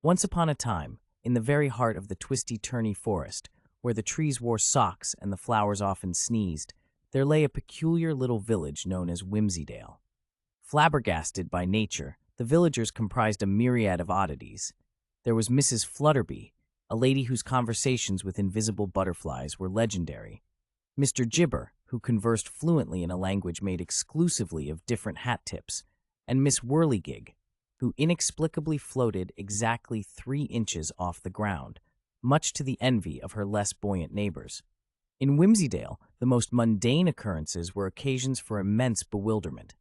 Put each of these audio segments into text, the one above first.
Once upon a time, in the very heart of the twisty-turny forest, where the trees wore socks and the flowers often sneezed, there lay a peculiar little village known as Whimsydale. Flabbergasted by nature, the villagers comprised a myriad of oddities. There was Mrs. Flutterby, a lady whose conversations with invisible butterflies were legendary; Mr. Gibber, who conversed fluently in a language made exclusively of different hat tips; and Miss Whirligig, who inexplicably floated exactly 3 inches off the ground, much to the envy of her less buoyant neighbors. In Whimsydale, the most mundane occurrences were occasions for immense bewilderment.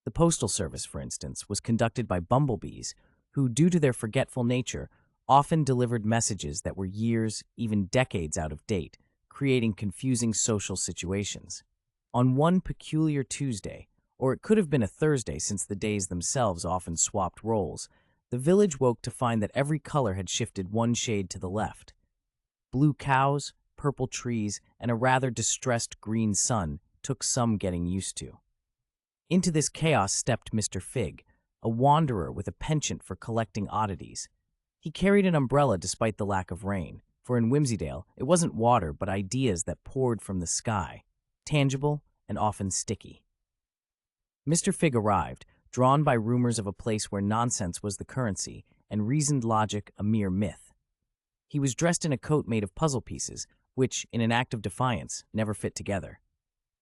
The postal service, for instance, was conducted by bumblebees, who, due to their forgetful nature, often delivered messages that were years, even decades out of date, creating confusing social situations. On one peculiar Tuesday, or it could have been a Thursday since the days themselves often swapped roles, the village woke to find that every color had shifted one shade to the left. Blue cows, purple trees, and a rather distressed green sun took some getting used to. Into this chaos stepped Mr. Fig, a wanderer with a penchant for collecting oddities. He carried an umbrella despite the lack of rain, for in Whimsydale it wasn't water but ideas that poured from the sky, tangible and often sticky. Mr. Fig arrived, drawn by rumors of a place where nonsense was the currency and reasoned logic a mere myth. He was dressed in a coat made of puzzle pieces, which, in an act of defiance, never fit together.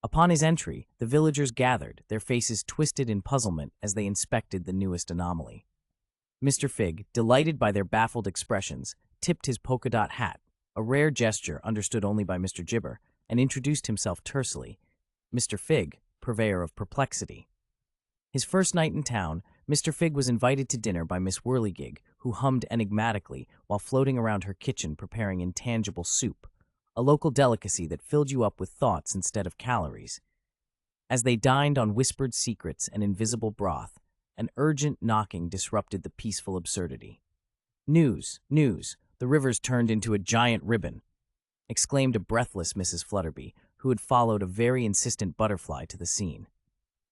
Upon his entry, the villagers gathered, their faces twisted in puzzlement as they inspected the newest anomaly. Mr. Fig, delighted by their baffled expressions, tipped his polka-dot hat, a rare gesture understood only by Mr. Gibber, and introduced himself tersely. Mr. Fig, purveyor of perplexity. His first night in town, Mr. Fig was invited to dinner by Miss Whirligig, who hummed enigmatically while floating around her kitchen preparing intangible soup, a local delicacy that filled you up with thoughts instead of calories. As they dined on whispered secrets and invisible broth, an urgent knocking disrupted the peaceful absurdity. "News, news, the river's turned into a giant ribbon," exclaimed a breathless Mrs. Flutterby, who had followed a very insistent butterfly to the scene.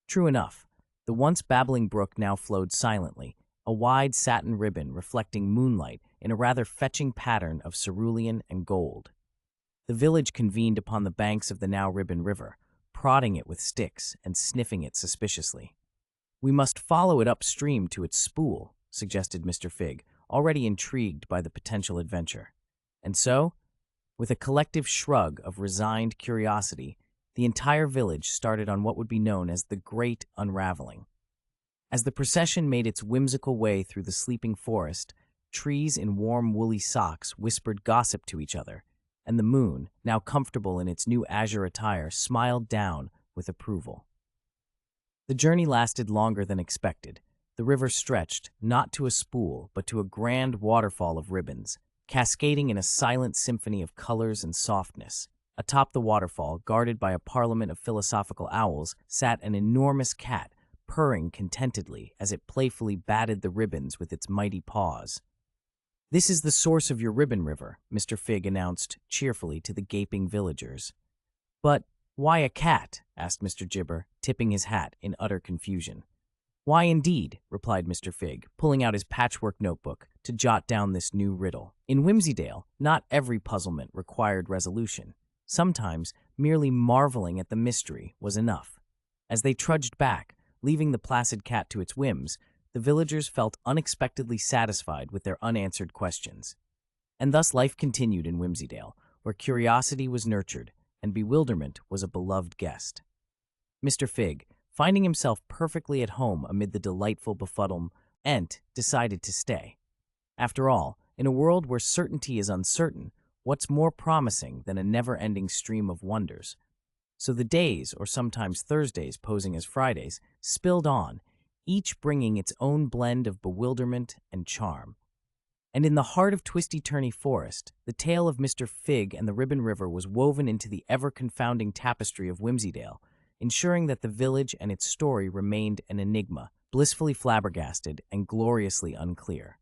True enough, the once babbling brook now flowed silently, a wide satin ribbon reflecting moonlight in a rather fetching pattern of cerulean and gold. The village convened upon the banks of the now ribbon river, prodding it with sticks and sniffing it suspiciously. "We must follow it upstream to its spool," suggested Mr. Fig, already intrigued by the potential adventure. And so, with a collective shrug of resigned curiosity, the entire village started on what would be known as the Great Unraveling. As the procession made its whimsical way through the sleeping forest, trees in warm woolly socks whispered gossip to each other, and the moon, now comfortable in its new azure attire, smiled down with approval. The journey lasted longer than expected. The river stretched, not to a spool, but to a grand waterfall of ribbons, cascading in a silent symphony of colors and softness. Atop the waterfall, guarded by a parliament of philosophical owls, sat an enormous cat, purring contentedly as it playfully batted the ribbons with its mighty paws. "This is the source of your ribbon river," Mr. Fig announced cheerfully to the gaping villagers. "But why a cat?" asked Mr. Gibber, tipping his hat in utter confusion. "Why indeed?" replied Mr. Fig, pulling out his patchwork notebook to jot down this new riddle. In Whimsydale, not every puzzlement required resolution. Sometimes, merely marveling at the mystery was enough. As they trudged back, leaving the placid cat to its whims, the villagers felt unexpectedly satisfied with their unanswered questions. And thus life continued in Whimsydale, where curiosity was nurtured and bewilderment was a beloved guest. Mr. Fig, finding himself perfectly at home amid the delightful befuddlement, decided to stay. After all, in a world where certainty is uncertain, what's more promising than a never-ending stream of wonders? So the days, or sometimes Thursdays posing as Fridays, spilled on, each bringing its own blend of bewilderment and charm. And in the heart of twisty-turny forest, the tale of Mr. Fig and the Ribbon River was woven into the ever-confounding tapestry of Whimsydale, ensuring that the village and its story remained an enigma, blissfully flabbergasted and gloriously unclear.